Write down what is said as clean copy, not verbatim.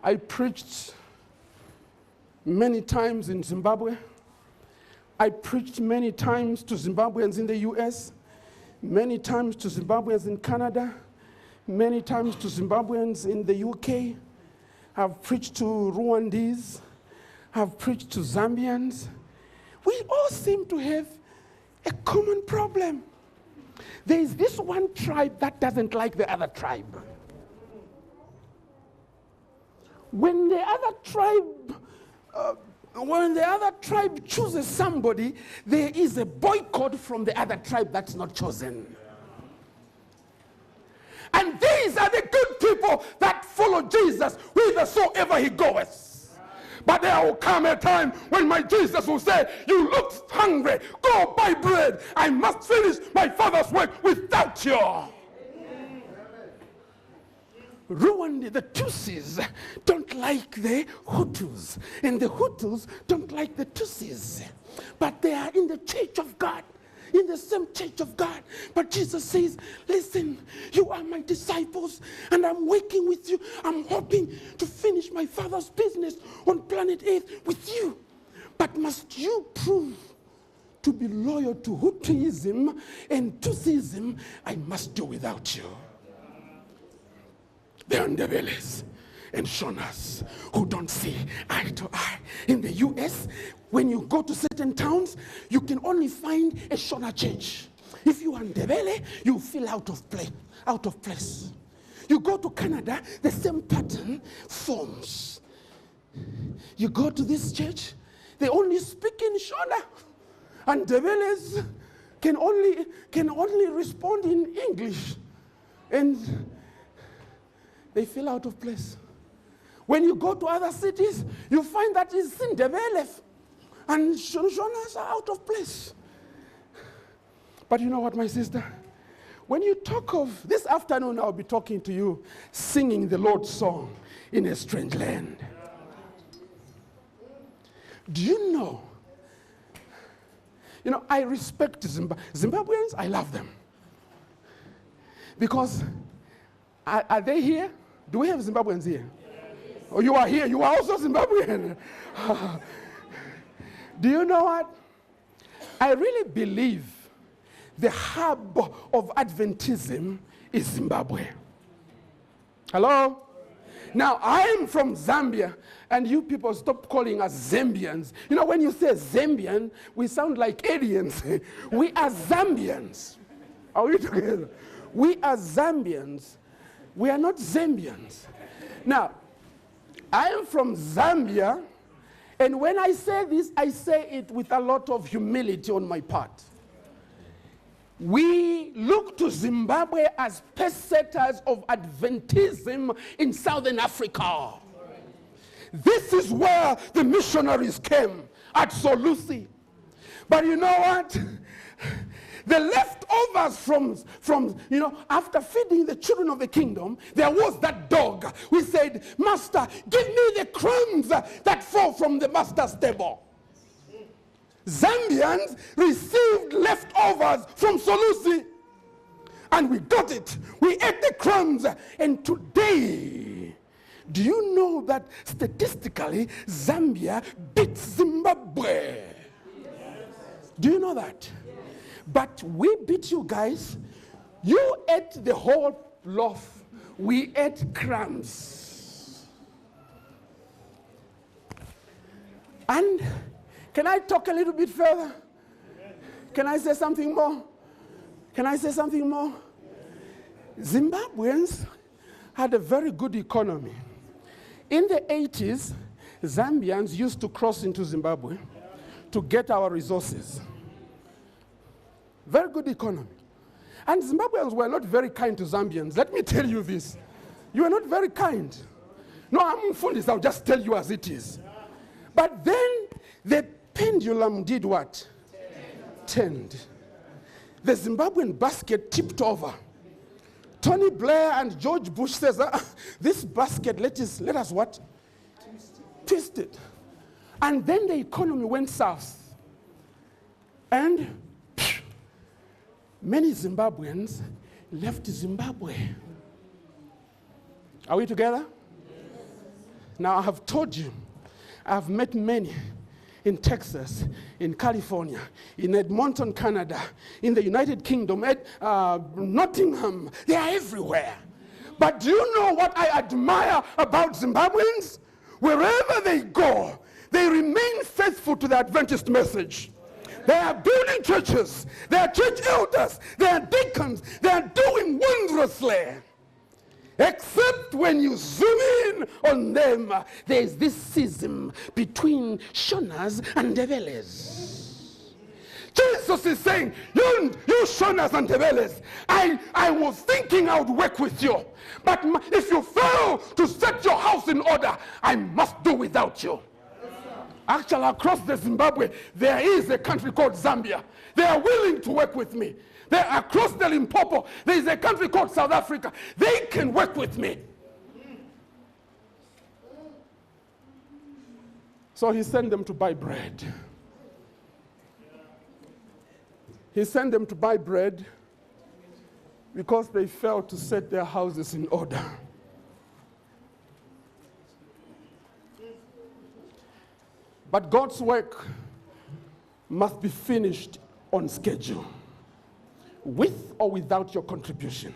I preached many times in Zimbabwe. I preached many times to Zimbabweans in the US, many times to Zimbabweans in Canada, many times to Zimbabweans in the UK. I've preached to Rwandese. I've preached to Zambians. We all seem to have a common problem. There is this one tribe that doesn't like the other tribe. When the other tribe chooses somebody, there is a boycott from the other tribe that's not chosen. And these are the good people that follow Jesus whithersoever he goeth. But there will come a time when my Jesus will say, you look hungry, go buy bread. I must finish my Father's work without you. Rwanda, the Tutsis don't like the Hutus, and the Hutus don't like the Tutsis. But they are in the church of God, in the same church of God. But Jesus says, listen, you are my disciples, and I'm working with you. I'm hoping to finish my Father's business on planet Earth with you. But must you prove to be loyal to Hutuism and Tutsism, I must do without you. The Andebeles and Shonas who don't see eye to eye. In the US, when you go to certain towns, you can only find a Shona church. If you are Ndebele, you feel out of place. You go to Canada, the same pattern forms. You go to this church, they only speak in Shona, and Ndebeles can only respond in English, and they feel out of place. When you go to other cities, you find that it's Ndebele, and Shonas are out of place. But you know what, my sister? When you talk of, this afternoon I'll be talking to you, singing the Lord's song in a strange land. Do you know, I respect Zimbabweans, I love them. Because, are they here? Do we have Zimbabweans here? Oh, you are here, you are also Zimbabwean. Do you know what? I really believe the hub of Adventism is Zimbabwe. Hello? Now, I'm from Zambia, and you people stop calling us Zambians. When you say Zambian, we sound like aliens. We are Zambians. Are we together? We are Zambians. We are not Zambians. Now, I am from Zambia, and when I say this, I say it with a lot of humility on my part. We look to Zimbabwe as pacesetters of Adventism in Southern Africa. This is where the missionaries came, at Solusi. But you know what? The leftovers from after feeding the children of the kingdom, there was that dog. We said, Master, give me the crumbs that fall from the master's table. Zambians received leftovers from Solusi, and we got it. We ate the crumbs, and today, do you know that statistically, Zambia beats Zimbabwe? Yes. Do you know that? Yes. But we beat you guys. You ate the whole loaf. We ate crumbs. And can I talk a little bit further? Can I say something more? Zimbabweans had a very good economy. In the 80s, Zambians used to cross into Zimbabwe to get our resources. Very good economy. And Zimbabweans were not very kind to Zambians. Let me tell you this. You are not very kind. No, I'm Mfundis, I'll just tell you as it is. But then the pendulum did what? Turned. The Zimbabwean basket tipped over. Tony Blair and George Bush says, this basket, let us what? Twist it. And then the economy went south. And many Zimbabweans left Zimbabwe. Are we together? Now, I have told you, I have met many in Texas, in California, in Edmonton, Canada, in the United Kingdom, Nottingham. They are everywhere. But do you know what I admire about Zimbabweans? Wherever they go, they remain faithful to the Adventist message. They are building churches. They are church elders. They are deacons. They are doing wondrously. Except when you zoom in on them, there is this schism between Shonas and Ndebeles. Jesus is saying, you Shonas and Ndebeles, I was thinking I would work with you. But if you fail to set your house in order, I must do without you. Actually, across the Zimbabwe, there is a country called Zambia. They are willing to work with me. They're across the Limpopo, there is a country called South Africa. They can work with me. So he sent them to buy bread. He sent them to buy bread because they failed to set their houses in order. But God's work must be finished on schedule, with or without your contribution.